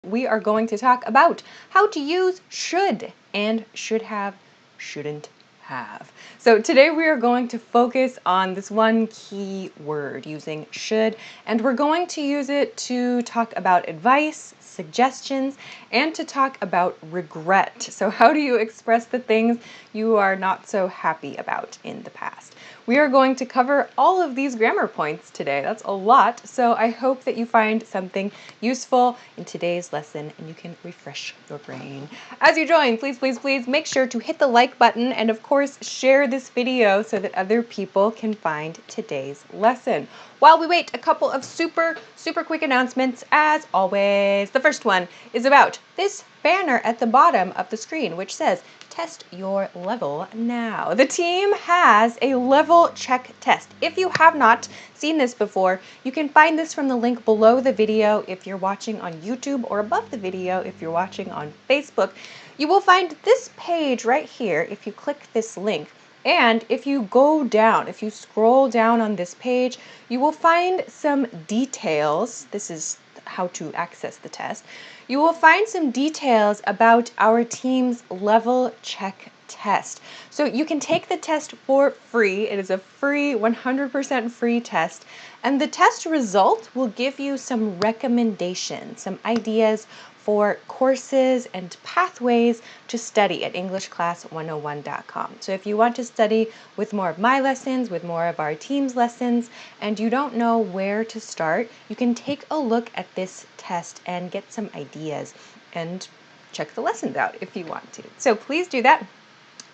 We are going to talk about how to use should and should have, shouldn't have. So today we are going to focus on this one key word using should, and we're going to use it to talk about advice, suggestions, and to talk about regret. So how do you express the things you are not so happy about in the past? We are going to cover all of these grammar points today. That's a lot, so I hope that you find something useful in today's lesson and you can refresh your brain. As you join, please make sure to hit the like button and of course share this video so that other people can find today's lesson. While we wait, a couple of super quick announcements as always. The first one is about this banner at the bottom of the screen which says test your level now. The team has a level check test. If you have not seen this before, you can find this from the link below the video if you're watching on YouTube or above the video if you're watching on Facebook. You will find this page right here if you click this link. And if you go down, if you scroll down on this page, you will find some details. This is how to access the test. You will find some details about our team's level check test. So you can take the test for free. It is a free, 100% free test. And the test result will give you some recommendations, some ideas for courses and pathways to study at EnglishClass101.com. So if you want to study with more of my lessons, with more of our team's lessons, and you don't know where to start, you can take a look at this test and get some ideas and check the lessons out if you want to. So please do that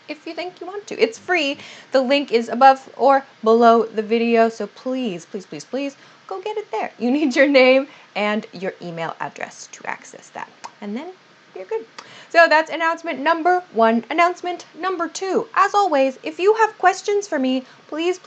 if you think you want to. It's free. The link is above or below the video, so please go get it there. You need your name and your email address to access that, and then you're good. So that's announcement number one. Announcement number two, as always, if you have questions for me, please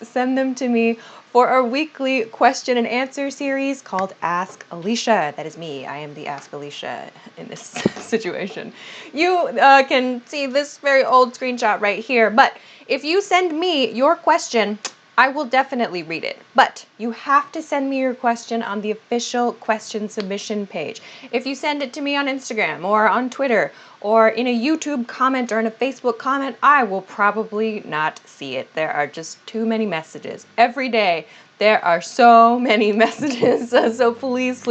send them to me for our weekly question and answer series called Ask Alicia. That is me. I am the Ask Alicia in this situation. You can see this very old screenshot right here, but if you send me your question, I will definitely read it, but you have to send me your question on the official question submission page. If you send it to me on Instagram or on Twitter or in a YouTube comment or in a Facebook comment, I will probably not see it. There are just too many messages. Every day, there are so many messages, so please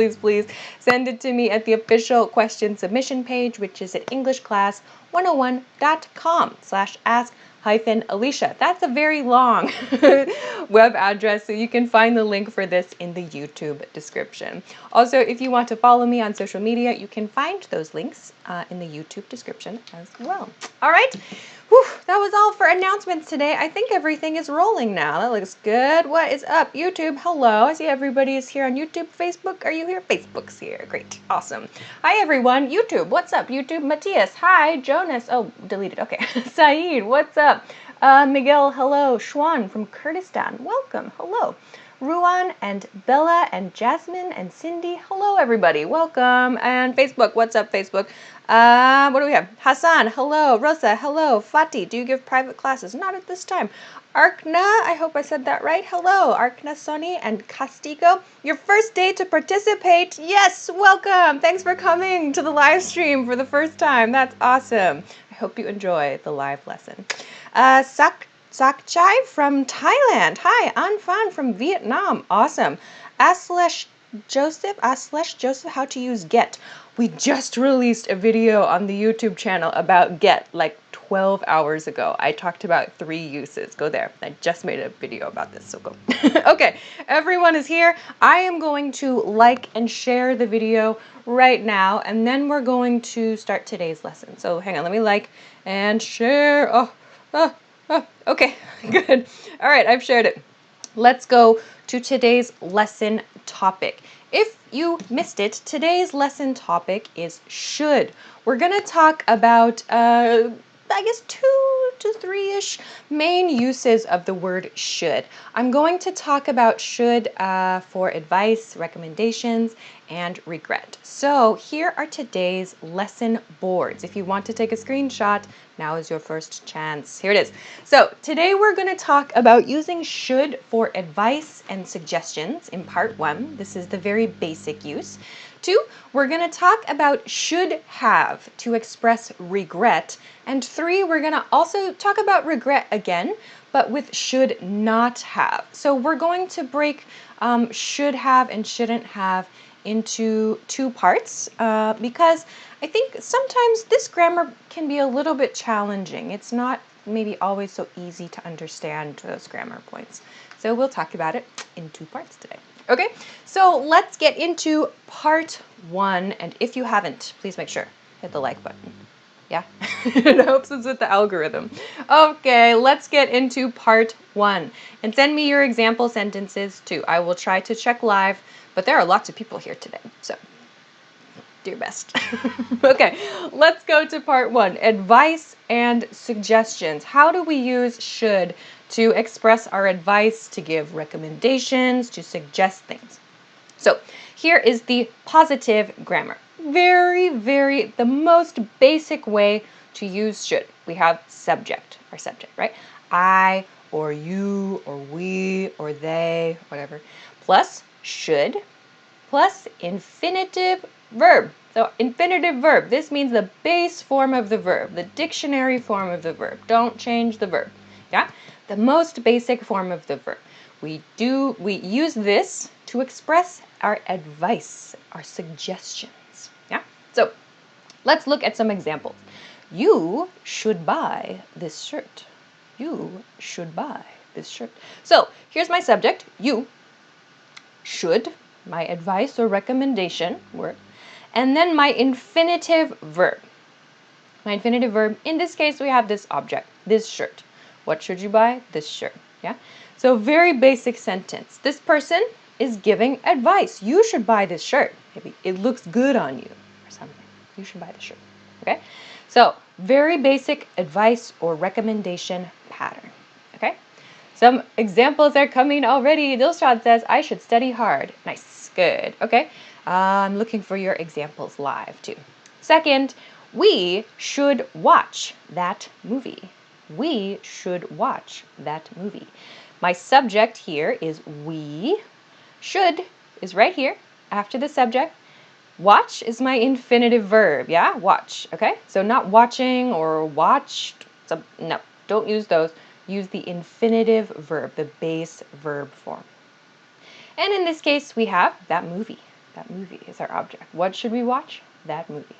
send it to me at the official question submission page, which is at EnglishClass101.com/ask-Alicia. That's a very long web address, so you can find the link for this in the YouTube description. Also, if you want to follow me on social media, you can find those links in the YouTube description as well. All right. Whew, that was all for announcements today. I think everything is rolling now. That looks good. What is up, YouTube? Hello. I see everybody is here on YouTube. Facebook, are you here? Facebook's here. Great. Awesome. Hi, everyone. YouTube, what's up? YouTube, Matthias. Hi, Jonas. Oh, deleted. Okay. Saeed, what's up? Miguel, hello. Schwan from Kurdistan. Welcome. Hello. Ruan and Bella and Jasmine and Cindy. Hello, everybody. Welcome. And Facebook. What's up, Facebook? What do we have? Hassan. Hello. Rosa. Hello. Fatih. Do you give private classes? Not at this time. Arkna. I hope I said that right. Hello. Arkna Soni and Castigo. Your first day to participate. Yes. Welcome. Thanks for coming to the live stream for the first time. That's awesome. I hope you enjoy the live lesson. Sakchai from Thailand. Hi, Anfan from Vietnam. Awesome. Aslesh Joseph, how to use get. We just released a video on the YouTube channel about get like 12 hours ago. I talked about 3 uses. Go there. I just made a video about this, so go. Okay, everyone is here. I am going to like and share the video right now, and then we're going to start today's lesson. So hang on, let me like and share. Okay, good. All right, I've shared it. Let's go to today's lesson topic. If you missed it, today's lesson topic is should. We're going to talk about, I guess, 2 to 3-ish main uses of the word should. I'm going to talk about should for advice, recommendations, and regret. So here are today's lesson boards. If you want to take a screenshot, now is your first chance. Here it is. So today we're going to talk about using should for advice and suggestions in part 1. This is the very basic use. 2, we're going to talk about should have to express regret. And 3, we're going to also talk about regret again, but with should not have. So we're going to break should have and shouldn't have into 2 parts because I think sometimes this grammar can be a little bit challenging. It's not maybe always so easy to understand those grammar points. So we'll talk about it in 2 parts today. Okay, so let's get into part 1. And if you haven't, please make sure, hit the like button. Yeah, it helps us with the algorithm. Okay, let's get into part 1. And send me your example sentences too. I will try to check live, but there are lots of people here today, so do your best. Okay, let's go to part 1, advice and suggestions. How do we use should to express our advice, to give recommendations, to suggest things? So here is the positive grammar. The most basic way to use should. We have subject, our subject, right? I, or you, or we, or they, whatever, plus should, plus infinitive verb. So infinitive verb, this means the base form of the verb, the dictionary form of the verb. Don't change the verb, yeah? The most basic form of the verb. We use this to express our advice, our suggestions, yeah? So let's look at some examples. You should buy this shirt. You should buy this shirt. So here's my subject, you, should, my advice or recommendation word, and then my infinitive verb. My infinitive verb, in this case, we have this object, this shirt. What should you buy? This shirt, yeah? So very basic sentence. This person is giving advice. You should buy this shirt. Maybe it looks good on you or something. You should buy the shirt, okay? So very basic advice or recommendation pattern, okay? Some examples are coming already. Dilshad says, I should study hard. Nice, good, okay? I'm looking for your examples live too. Second, we should watch that movie. We should watch that movie. My subject here is we. Should is right here after the subject. Watch is my infinitive verb, yeah? Watch, okay? So not watching or watched. No, don't use those. Use the infinitive verb, the base verb form. And in this case, we have that movie. That movie is our object. What should we watch? That movie.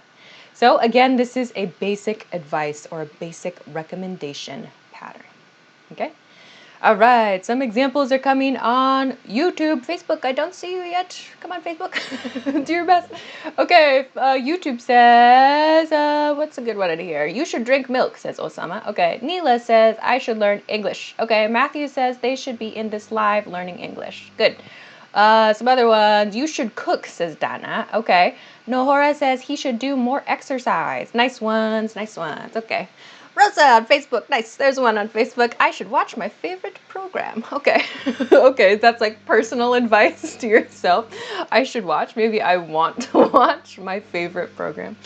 So again, this is a basic advice or a basic recommendation pattern, okay? All right, some examples are coming on YouTube, Facebook. I don't see you yet. Come on, Facebook. Do your best. Okay, YouTube says, what's a good one in here? You should drink milk, says Osama. Okay, Neela says, I should learn English. Okay, Matthew says they should be in this live learning English. Good. Some other ones. You should cook, says Dana. Okay. Nohora says he should do more exercise. Nice ones, nice ones. Okay. Rosa on Facebook. Nice. There's one on Facebook. I should watch my favorite program. Okay. Okay, that's like personal advice to yourself. I should watch. Maybe I want to watch my favorite program.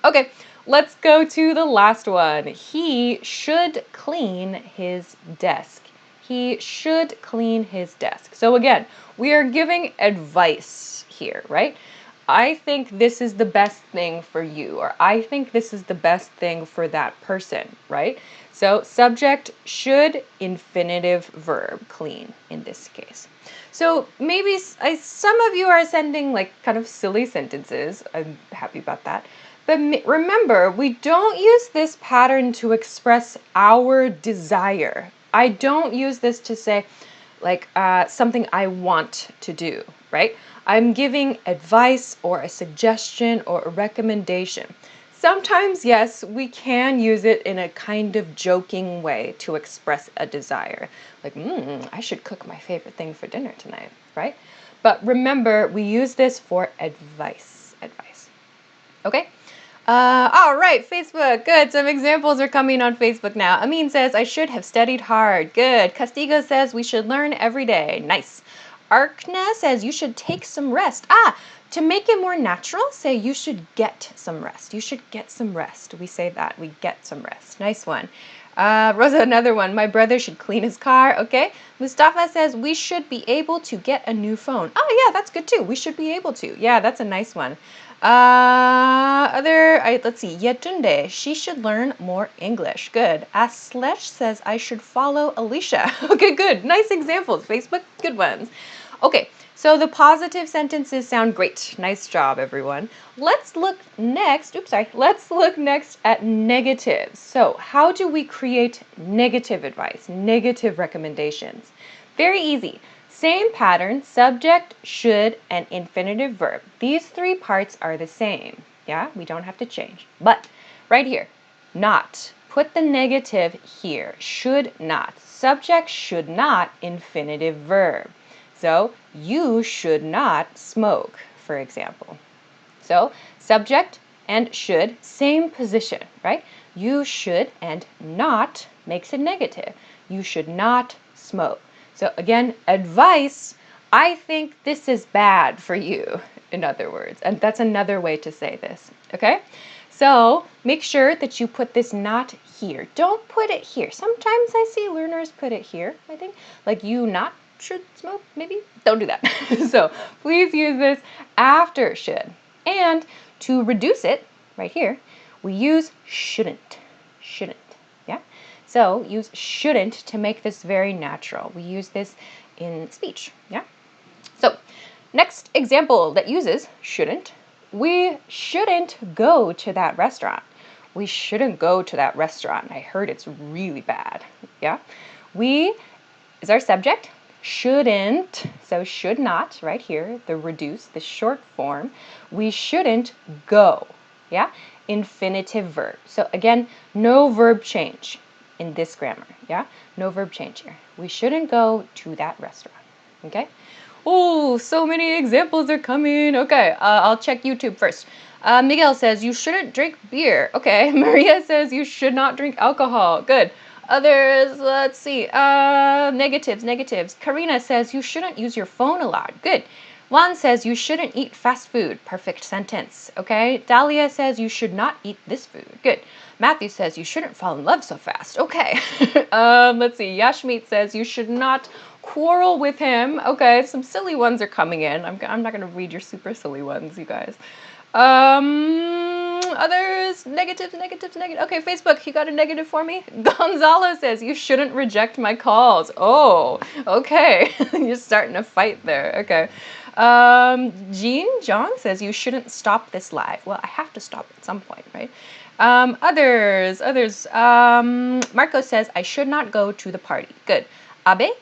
Okay, let's go to the last one. He should clean his desk. He should clean his desk. So again, we are giving advice here, right? I think this is the best thing for you, or I think this is the best thing for that person, right? So subject should, infinitive verb, clean in this case. So maybe some of you are sending like kind of silly sentences. I'm happy about that. But remember, we don't use this pattern to express our desire. I don't use this to say like something I want to do, right? I'm giving advice or a suggestion or a recommendation. Sometimes, yes, we can use it in a kind of joking way to express a desire. Like, I should cook my favorite thing for dinner tonight, right? But remember, we use this for advice. Okay? All right, Facebook, good. Some examples are coming on Facebook now. Amin says, I should have studied hard. Good. Castigo says, we should learn every day. Nice. Arkna says, you should take some rest. To make it more natural, say you should get some rest. You should get some rest. We say that. We get some rest. Nice one. Rosa, another one. My brother should clean his car. Okay. Mustafa says we should be able to get a new phone. Oh, yeah, that's good too. We should be able to. Yeah, that's a nice one. Let's see. Yetunde, she should learn more English. Good. Aslesh says I should follow Alicia. Okay, good. Nice examples. Facebook, good ones. Okay, so the positive sentences sound great. Nice job, everyone. Let's look next. Let's look next at negatives. So, how do we create negative advice, negative recommendations? Very easy. Same pattern, subject, should, and infinitive verb. These three parts are the same. Yeah, we don't have to change. But right here, not. Put the negative here. Should not. Subject, should not, infinitive verb. So, you should not smoke, for example. So, subject and should, same position, right? You should and not makes it negative. You should not smoke. So again, advice, I think this is bad for you, in other words. And that's another way to say this, okay? So make sure that you put this not here. Don't put it here. Sometimes I see learners put it here, I think. Like you not should smoke, maybe? Don't do that. So please use this after should. And to reduce it, right here, we use shouldn't. Shouldn't, yeah? So use shouldn't to make this very natural. We use this in speech, yeah? So next example that uses shouldn't. We shouldn't go to that restaurant. We shouldn't go to that restaurant. I heard it's really bad, yeah? We is our subject. Shouldn't, so should not, right here, the reduce, the short form. We shouldn't go, yeah? Infinitive verb. So again, no verb change in this grammar, yeah? No verb change here. We shouldn't go to that restaurant, okay? Oh, so many examples are coming. Okay, I'll check YouTube first. Miguel says you shouldn't drink beer. Okay, Maria says you should not drink alcohol. Good. Others, let's see, negatives. Karina says you shouldn't use your phone a lot. Good. Juan says you shouldn't eat fast food. Perfect sentence, okay? Dahlia says you should not eat this food. Good. Matthew says you shouldn't fall in love so fast. Okay. Let's see, Yashmeet says you should not quarrel with him. Okay, some silly ones are coming in. I'm not going to read your super silly ones, you guys. Others, negatives. Okay, Facebook, you got a negative for me? Gonzalo says, you shouldn't reject my calls. Oh, okay. You're starting a fight there. Okay. John says, you shouldn't stop this live. Well, I have to stop at some point, right? Others. Marco says, I should not go to the party. Good. Abe,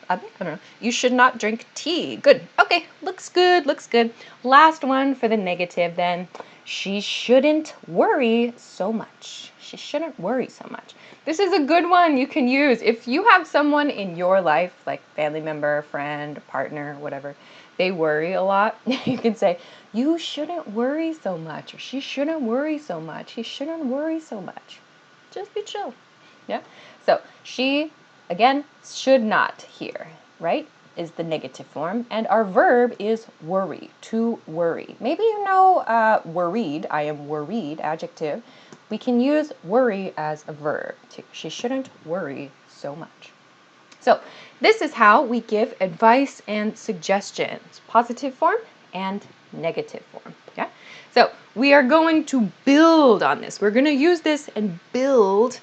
I don't know. You should not drink tea. Good. Okay, looks good. Last one for the negative then. She shouldn't worry so much. She shouldn't worry so much. This is a good one you can use. If you have someone in your life, like family member, friend, partner, whatever, they worry a lot, you can say, you shouldn't worry so much, or she shouldn't worry so much, he shouldn't worry so much. Just be chill. Yeah? So, she, again, should not here, right, is the negative form. And our verb is worry, to worry. Maybe you know worried, I am worried, adjective. We can use worry as a verb. She shouldn't worry so much. So this is how we give advice and suggestions, positive form and negative form. Yeah. So we are going to build on this. We're going to use this and build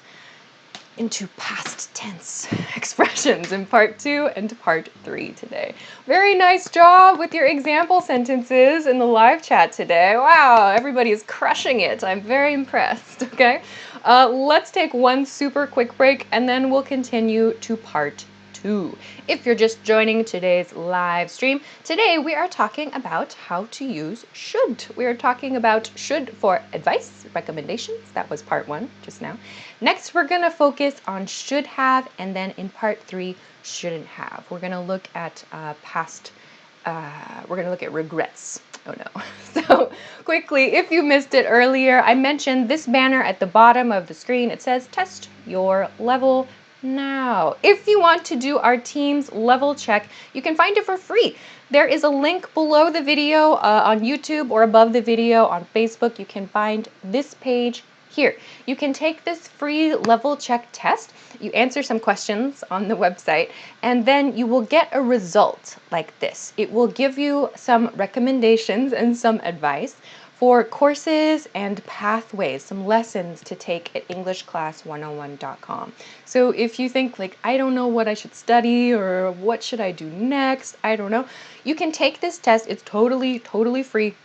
into past tense expressions in part 2 and part 3 today. Very nice job with your example sentences in the live chat today. Wow, everybody is crushing it. I'm very impressed, okay? Let's take one super quick break and then we'll continue to part 2. If you're just joining today's live stream, today we are talking about how to use should. We are talking about should for advice, recommendations. That was part 1 just now. Next, we're going to focus on should have, and then in part 3, shouldn't have. We're going to look at we're going to look at regrets. Oh no. So quickly, if you missed it earlier, I mentioned this banner at the bottom of the screen. It says test your level now. If you want to do our team's level check, you can find it for free. There is a link below the video on YouTube or above the video on Facebook. You can find this page Here, you can take this free level check test. You answer some questions on the website, and then you will get a result like this. It will give you some recommendations and some advice for courses and pathways, some lessons to take at EnglishClass101.com. So if you think like, I don't know what I should study or what should I do next, I don't know, you can take this test. It's totally free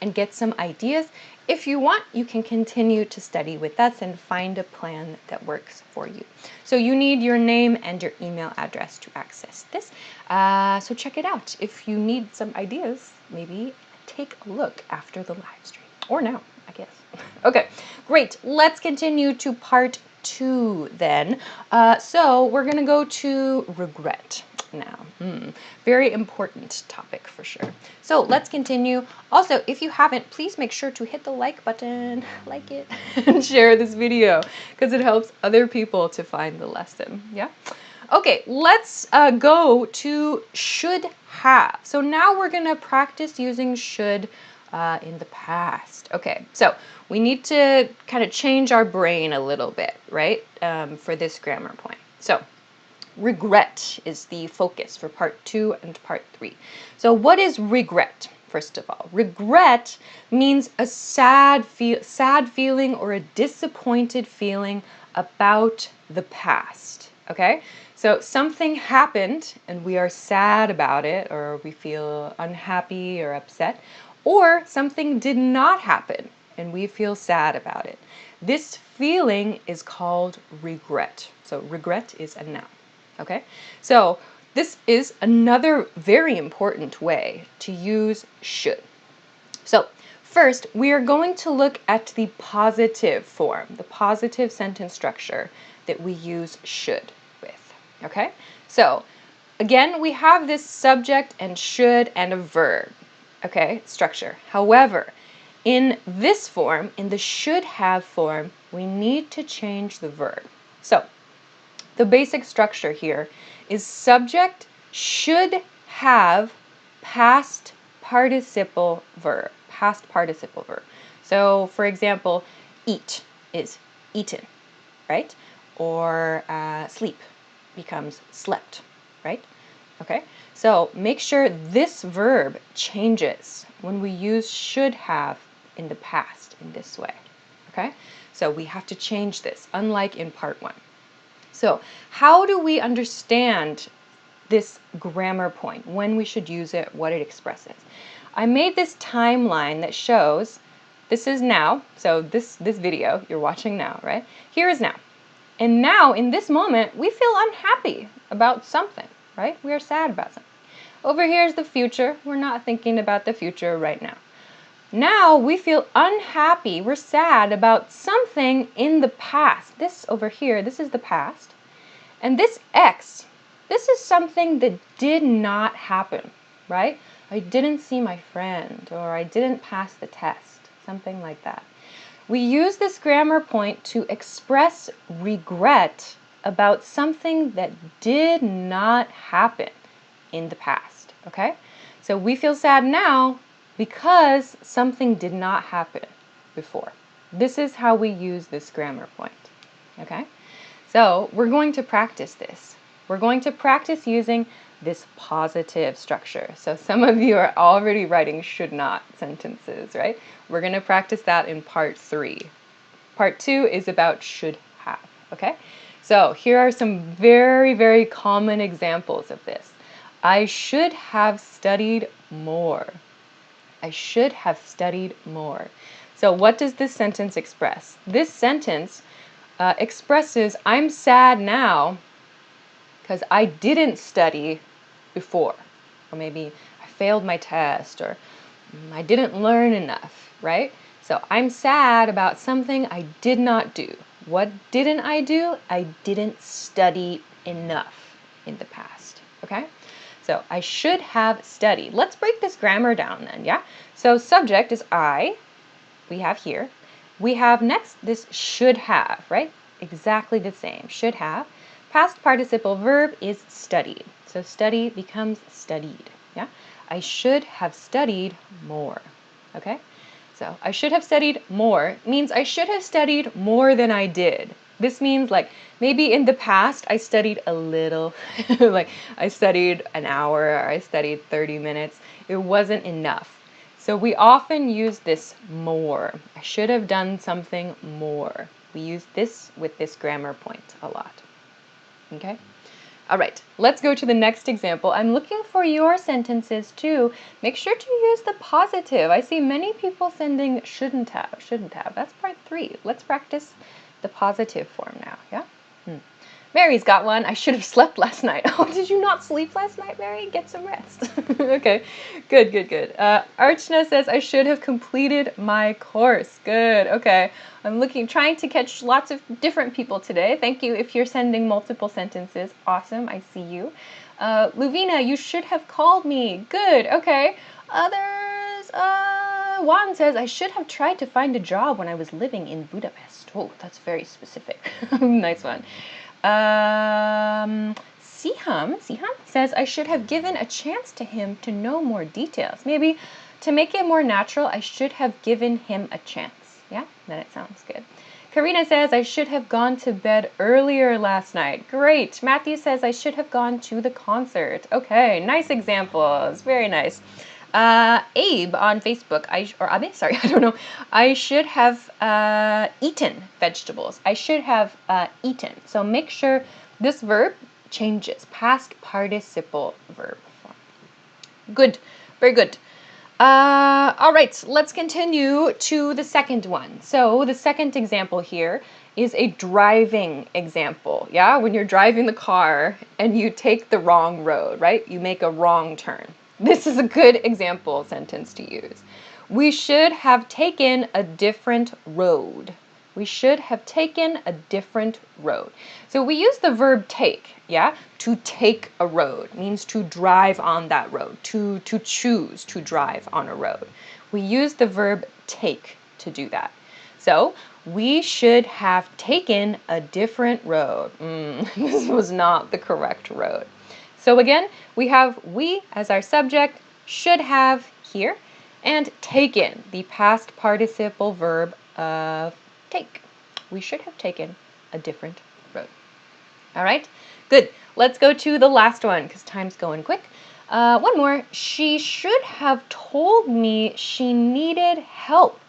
and get some ideas. If you want, you can continue to study with us and find a plan that works for you. So you need your name and your email address to access this. So check it out. If you need some ideas, maybe take a look after the live stream, or now, I guess. Okay, great. Let's continue to part 2 then. So we're gonna go to regret now. Very important topic for sure. So let's continue. Also, if you haven't, please make sure to hit the like button, like it, and share this video because it helps other people to find the lesson. Yeah? Okay, let's go to should have. So now we're going to practice using should in the past. Okay, so we need to kind of change our brain a little bit, right, for this grammar point. So regret is the focus for part 2 and part 3. So what is regret? First of all, regret means a sad feeling or a disappointed feeling about the past, okay? So something happened and we are sad about it, or we feel unhappy or upset, or something did not happen and we feel sad about it. This feeling is called regret. So regret is a noun. Okay, so this is another very important way to use should. So first, we are going to look at the positive form, the positive sentence structure that we use should with. Okay, so again, we have this subject and should and a verb, okay, structure. However, in this form, in the should have form, we need to change the verb. So the basic structure here is subject should have past participle verb. Past participle verb. So, for example, eat is eaten, right? Or sleep becomes slept, right? Okay, so make sure this verb changes when we use should have in the past in this way, okay? So we have to change this, unlike in part 1. So how do we understand this grammar point, when we should use it, what it expresses? I made this timeline that shows this is now, so this video you're watching now, right? Here is now. And now, in this moment, we feel unhappy about something, right? We are sad about something. Over here is the future. We're not thinking about the future right now. Now we feel unhappy, we're sad about something in the past. This over here, this is the past. And this X, this is something that did not happen, right? I didn't see my friend, or I didn't pass the test, something like that. We use this grammar point to express regret about something that did not happen in the past, okay? So we feel sad now because something did not happen before. This is how we use this grammar point, okay? So we're going to practice this. We're going to practice using this positive structure. So some of you are already writing should not sentences, right? We're going to practice that in part 3. Part 2 is about should have, okay? So here are some very common examples of this. I should have studied more. I should have studied more. So what does this sentence express? This sentence expresses I'm sad now because I didn't study before. Or maybe I failed my test, or I didn't learn enough, right? So I'm sad about something I did not do. What didn't I do? I didn't study enough in the past, okay? So I should have studied. Let's break this grammar down then, yeah? So subject is I, we have here. We have next this should have, right? Exactly the same, should have. Past participle verb is studied. So study becomes studied, yeah? I should have studied more, okay? So I should have studied more means I should have studied more than I did. This means like maybe in the past I studied a little, like I studied an hour or I studied 30 minutes. It wasn't enough. So we often use this more. I should have done something more. We use this with this grammar point a lot. Okay? All right, let's go to the next example. I'm looking for your sentences too. Make sure to use the positive. I see many people sending shouldn't have, shouldn't have. That's part 3. Let's practice the positive form now, yeah? Mary's got one. I should have slept last night. Oh, did you not sleep last night, Mary? Get some rest. Okay, good, good, good. Archana says, I should have completed my course. Good, okay. I'm trying to catch lots of different people today. Thank you if you're sending multiple sentences. Awesome, I see you. Luvina, you should have called me. Good, okay. Others, Juan says, I should have tried to find a job when I was living in Budapest. Oh, that's very specific. Nice one. Siham says, I should have given a chance to him to know more details. Maybe to make it more natural, I should have given him a chance. Yeah, then it sounds good. Karina says, I should have gone to bed earlier last night. Great. Matthew says, I should have gone to the concert. Okay, nice examples. Very nice. Abe on Facebook, Abe, sorry, I don't know. I should have eaten vegetables. I should have eaten. So make sure this verb changes. Past participle verb form. Good, very good. All right, let's continue to the second one. So the second example here is a driving example. Yeah, when you're driving the car and you take the wrong road, right? You make a wrong turn. This is a good example sentence to use. We should have taken a different road. We should have taken a different road. So we use the verb take, yeah? To take a road means to drive on that road, to choose to drive on a road. We use the verb take to do that. So we should have taken a different road. This was not the correct road. So again, we have we as our subject, should have here, and taken, the past participle verb of take. We should have taken a different road. All right, good. Let's go to the last one because time's going quick. One more. She should have told me she needed help.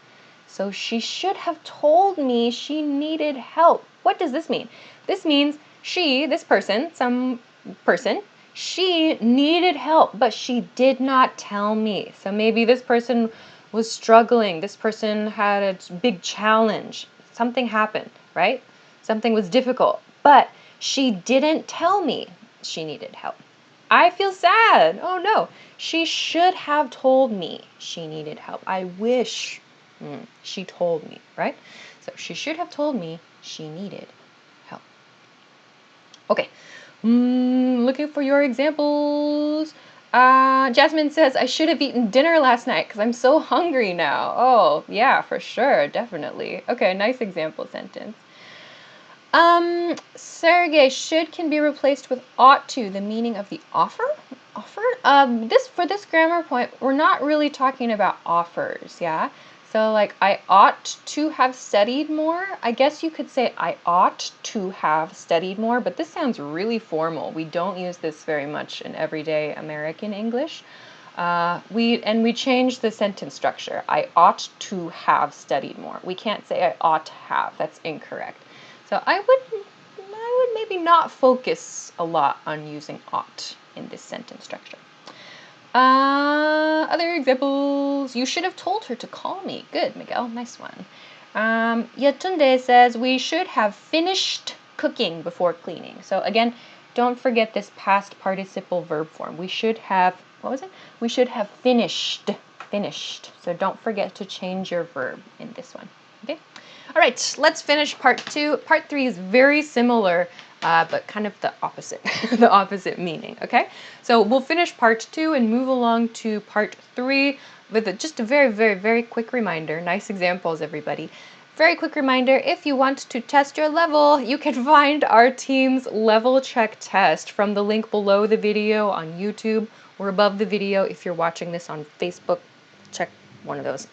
So she should have told me she needed help. What does this mean? This means she, this person, some person, she needed help, but she did not tell me. So maybe this person was struggling. This person had a big challenge. Something happened, right? Something was difficult, but she didn't tell me she needed help. I feel sad. Oh no. She should have told me she needed help. I wish she told me, right? So she should have told me she needed help. Okay. Looking for your examples. Jasmine says, I should have eaten dinner last night because I'm so hungry now. Oh, yeah, for sure, definitely. Okay, nice example sentence. Sergey, should can be replaced with ought to, the meaning of the offer? Offer? For this grammar point, we're not really talking about offers, yeah? So like, I ought to have studied more. I guess you could say I ought to have studied more, but this sounds really formal. We don't use this very much in everyday American English. We changed the sentence structure. I ought to have studied more. We can't say I ought to have. That's incorrect. So I would maybe not focus a lot on using ought in this sentence structure. Other examples. You should have told her to call me. Good, Miguel. Nice one. Yatunde says we should have finished cooking before cleaning. So again, don't forget this past participle verb form. We should have, what was it? We should have finished. Finished. So don't forget to change your verb in this one. Okay? All right, let's finish part 2. Part 3 is very similar, but kind of the opposite, the opposite meaning, okay? So we'll finish part 2 and move along to part 3 with just a very, very, very quick reminder. Nice examples, everybody. Very quick reminder, if you want to test your level, you can find our team's level check test from the link below the video on YouTube or above the video if you're watching this on Facebook. Check one of those.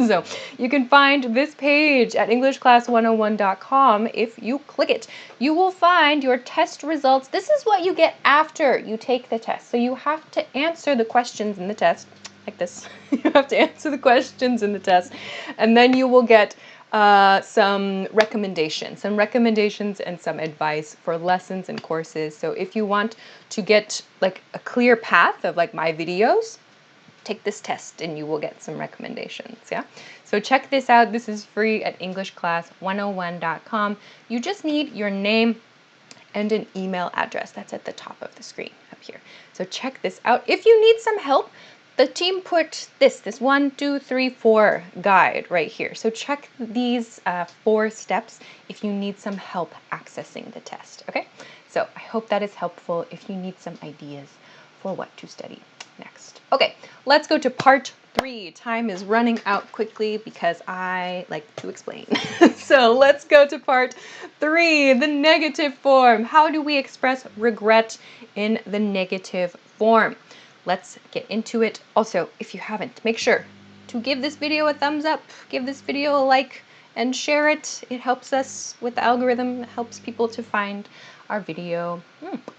So you can find this page at EnglishClass101.com. If you click it, you will find your test results. This is what you get after you take the test. So you have to answer the questions in the test, like this. You have to answer the questions in the test, and then you will get some recommendations and some advice for lessons and courses. So if you want to get like a clear path of like my videos, take this test and you will get some recommendations, yeah? So check this out. This is free at EnglishClass101.com. You just need your name and an email address. That's at the top of the screen up here. So check this out. If you need some help, the team put this 1, 2, 3, 4 guide right here. So check these 4 steps if you need some help accessing the test, okay? So I hope that is helpful if you need some ideas for what to study next. Okay, let's go to part 3. Time is running out quickly because I like to explain. So let's go to part 3, the negative form. How do we express regret in the negative form? Let's get into it. Also, if you haven't, make sure to give this video a thumbs up, give this video a like, and share it. It helps us with the algorithm, it helps people to find our video.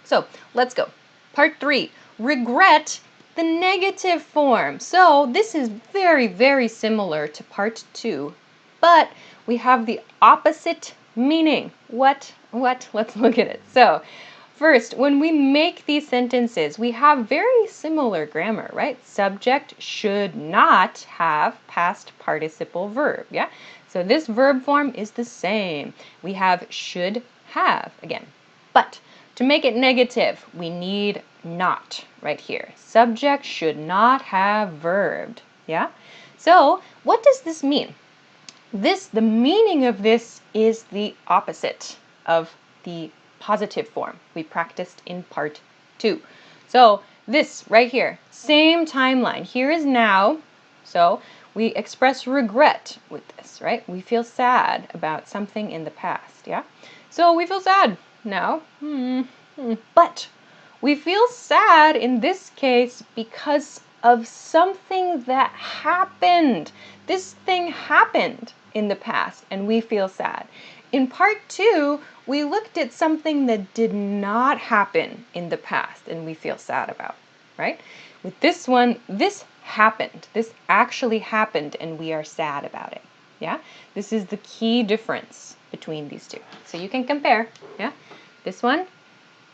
So let's go. Part 3, regret the negative form. So this is very, very similar to part 2, but we have the opposite meaning. What? Let's look at it. So first, when we make these sentences, we have very similar grammar, right? Subject should not have past participle verb, yeah? So this verb form is the same. We have should have again. But to make it negative, we need not right here. Subject should not have verbed, yeah? So what does this mean? The meaning of this is the opposite of the positive form we practiced in part 2. So this right here, same timeline. Here is now. So we express regret with this, right? We feel sad about something in the past, yeah? So we feel sad now. But we feel sad in this case because of something that happened. This thing happened in the past and we feel sad. In part 2, we looked at something that did not happen in the past and we feel sad about, right? With this one, this happened. This actually happened and we are sad about it, yeah? This is the key difference between these two. So you can compare, yeah? This one,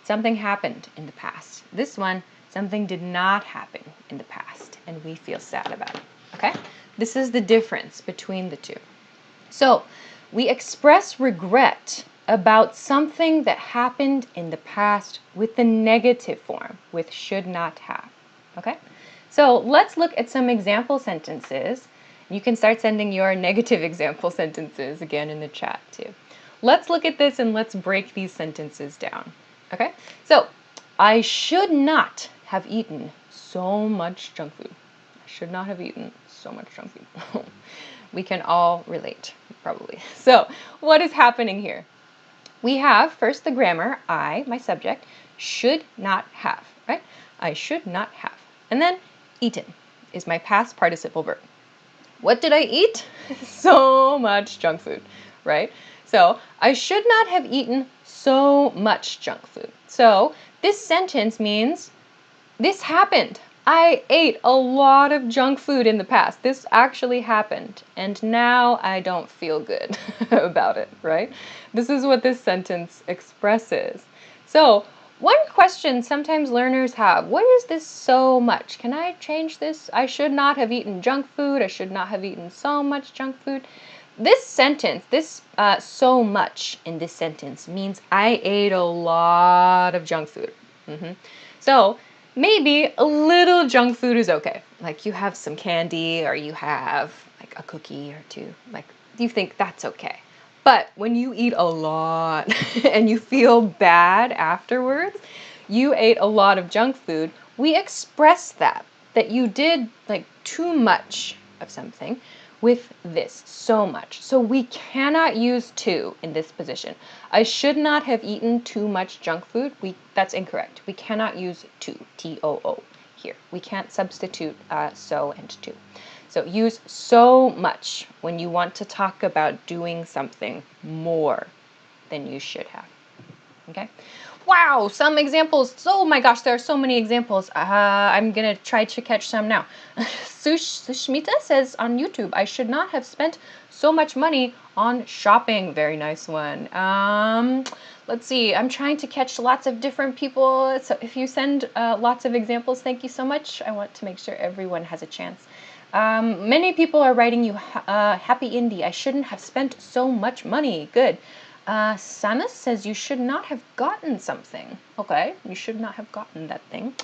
something happened in the past. This one, something did not happen in the past and we feel sad about it, okay? This is the difference between the two. So we express regret about something that happened in the past with the negative form, with should not have, okay? So let's look at some example sentences. You can start sending your negative example sentences again in the chat too. Let's look at this and let's break these sentences down, okay? So, I should not have eaten so much junk food. I should not have eaten so much junk food. We can all relate, probably. So, what is happening here? We have first the grammar, I, my subject, should not have, right? I should not have. And then eaten is my past participle verb. What did I eat? So much junk food, right? So I should not have eaten so much junk food. So this sentence means this happened. I ate a lot of junk food in the past. This actually happened. And now I don't feel good about it, right? This is what this sentence expresses. So one question sometimes learners have, what is this so much? Can I change this? I should not have eaten junk food. I should not have eaten so much junk food. This sentence, so much in this sentence means I ate a lot of junk food. So maybe a little junk food is okay. Like you have some candy or you have like a cookie or two. Like you think that's okay. But when you eat a lot and you feel bad afterwards, you ate a lot of junk food, we express that you did like too much of something with this, so much. So we cannot use to in this position. I should not have eaten too much junk food. That's incorrect. We cannot use to, T-O-O here. We can't substitute so and to. So use so much when you want to talk about doing something more than you should have. Okay. Wow, some examples. Oh my gosh, there are so many examples. I'm going to try to catch some now. Sushmita says on YouTube, I should not have spent so much money on shopping. Very nice one. Let's see. I'm trying to catch lots of different people. So if you send lots of examples, thank you so much. I want to make sure everyone has a chance. Many people are writing you, happy indie. I shouldn't have spent so much money. Good. Samus says you should not have gotten something. Okay, you should not have gotten that thing.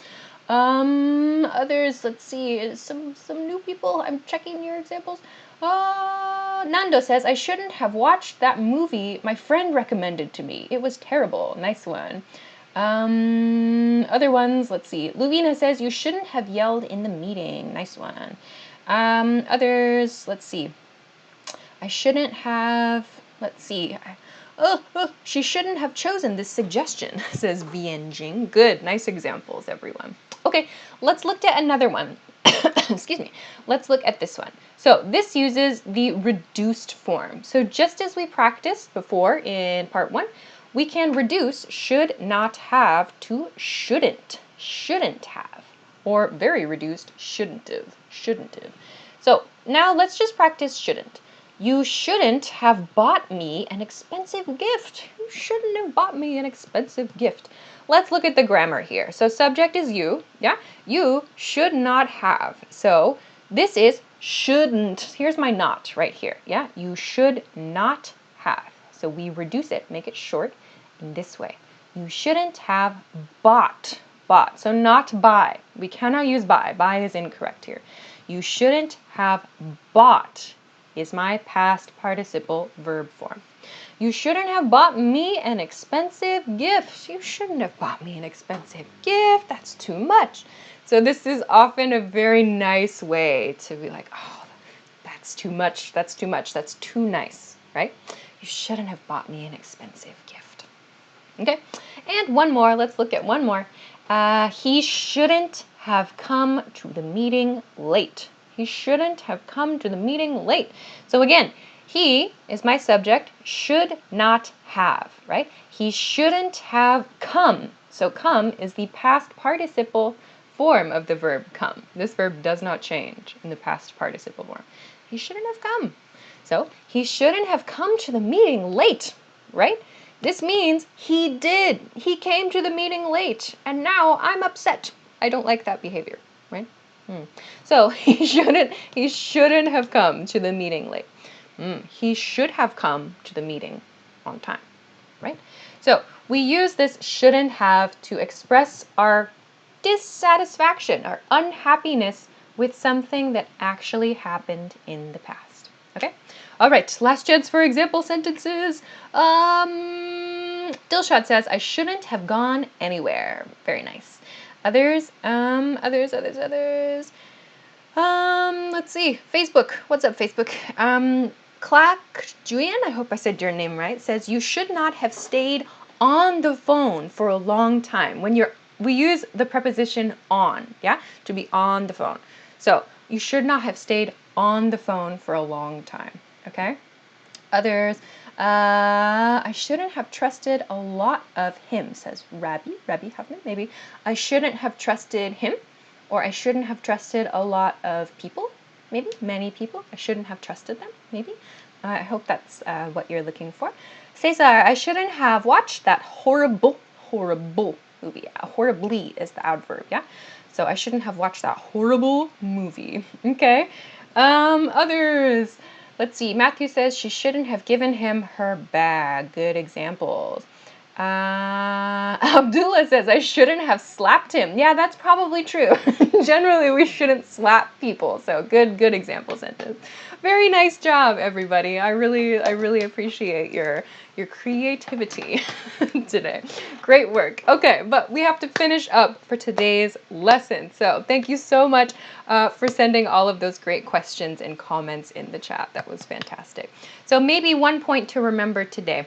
Others, let's see, some new people. I'm checking your examples. Nando says I shouldn't have watched that movie my friend recommended to me. It was terrible. Nice one. Other ones, let's see. Luvina says you shouldn't have yelled in the meeting. Nice one. Others, let's see. I shouldn't have, let's see. She shouldn't have chosen this suggestion, says Vianjing. Good, nice examples, everyone. Okay, let's look at another one. Excuse me. Let's look at this one. So this uses the reduced form. So just as we practiced before in part 1, we can reduce should not have to shouldn't have, or very reduced shouldn't have. So now let's just practice shouldn't. You shouldn't have bought me an expensive gift. You shouldn't have bought me an expensive gift. Let's look at the grammar here. So subject is you, yeah? You should not have. So this is shouldn't. Here's my not right here, yeah? You should not have. So we reduce it, make it short in this way. You shouldn't have bought. So not buy. We cannot use buy. Buy is incorrect here. You shouldn't have bought is my past participle verb form. You shouldn't have bought me an expensive gift. You shouldn't have bought me an expensive gift. That's too much. So this is often a very nice way to be like, oh, that's too much. That's too much. That's too nice, right? You shouldn't have bought me an expensive gift. Okay. And one more. Let's look at one more. He shouldn't have come to the meeting late. He shouldn't have come to the meeting late. So again, he is my subject, should not have, right? He shouldn't have come. So come is the past participle form of the verb come. This verb does not change in the past participle form. He shouldn't have come. So he shouldn't have come to the meeting late, right? This means he did. He came to the meeting late, and now I'm upset. I don't like that behavior, right? So he shouldn't have come to the meeting late. He should have come to the meeting on time, right? So we use this shouldn't have to express our dissatisfaction, our unhappiness with something that actually happened in the past. Okay? All right, last chance for example sentences. Dilshad says, I shouldn't have gone anywhere. Very nice. Others. Let's see. Facebook. What's up, Facebook? Clark Julian, I hope I said your name right, says you should not have stayed on the phone for a long time. We use the preposition on, yeah, to be on the phone. So you should not have stayed on the phone for a long time. Okay. Others. I shouldn't have trusted a lot of him, says Rabbi Huffman, maybe. I shouldn't have trusted him, or I shouldn't have trusted a lot of people, maybe, many people. I shouldn't have trusted them, maybe. I hope that's what you're looking for. Cesar, I shouldn't have watched that horrible movie. Horribly is the adverb, yeah? So I shouldn't have watched that horrible movie, okay? Others. Let's see. Matthew says she shouldn't have given him her bag. Good examples. Abdullah says I shouldn't have slapped him. Yeah, that's probably true. Generally, we shouldn't slap people. So good example sentence. Very nice job, everybody. I really appreciate your creativity today. Great work. Okay, but we have to finish up for today's lesson. So thank you so much for sending all of those great questions and comments in the chat. That was fantastic. So maybe one point to remember today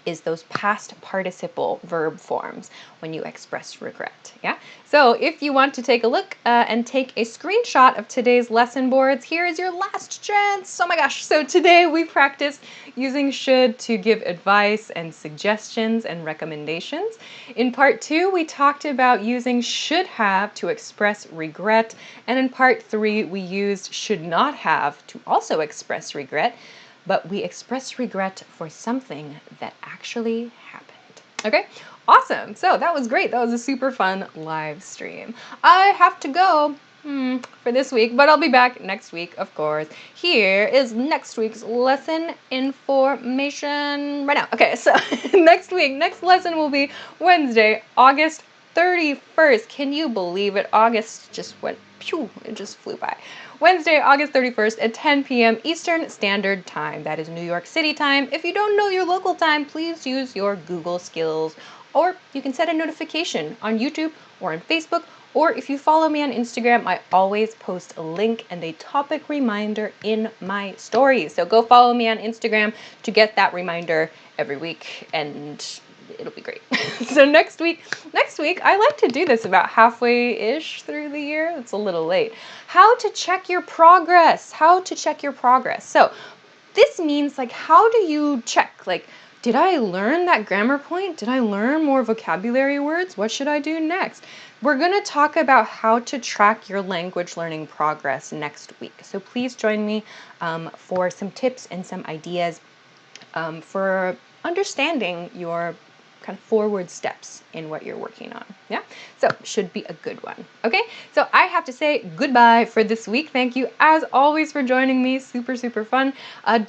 is those past participle verb forms when you express regret. Yeah. So if you want to take a look and take a screenshot of today's lesson boards, here is your last chance. Oh my gosh. So today we practiced using should to give advice and suggestions and recommendations. In part 2, we talked about using should have to express regret. And in part 3, we used should not have to also express regret, but we express regret for something that actually happened. Okay, awesome. So that was great. That was a super fun live stream. I have to go for this week, but I'll be back next week, of course. Here is next week's lesson information right now. Okay, so next lesson will be Wednesday, August 31st. Can you believe it? August just went, phew, it just flew by. Wednesday, August 31st at 10 p.m. Eastern Standard Time. That is New York City time. If you don't know your local time, please use your Google skills, or you can set a notification on YouTube or on Facebook, or if you follow me on Instagram, I always post a link and a topic reminder in my stories. So go follow me on Instagram to get that reminder every week, and it'll be great. So next week, I like to do this about halfway-ish through the year. It's a little late. How to check your progress. So this means, like, how do you check? Like, did I learn that grammar point? Did I learn more vocabulary words? What should I do next? We're going to talk about how to track your language learning progress next week. So please join me for some tips and some ideas for understanding your kind of forward steps in what you're working on. Yeah, so should be a good one. Okay, so I have to say goodbye for this week. Thank you as always for joining me. Super fun.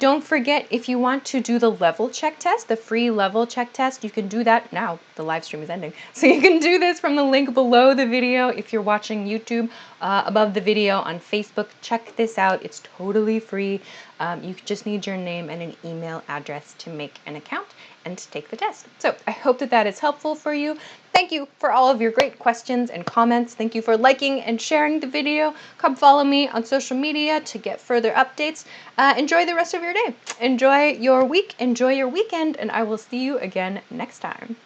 Don't forget, if you want to do the level check test, the free level check test, you can do that now. The live stream is ending, so you can do this from the link below the video. If you're watching YouTube, above the video on Facebook, check this out. It's totally free. You just need your name and an email address to make an account and to take the test. So I hope that is helpful for you. Thank you for all of your great questions and comments. Thank you for liking and sharing the video. Come follow me on social media to get further updates. Enjoy the rest of your day. Enjoy your week. Enjoy your weekend. And I will see you again next time.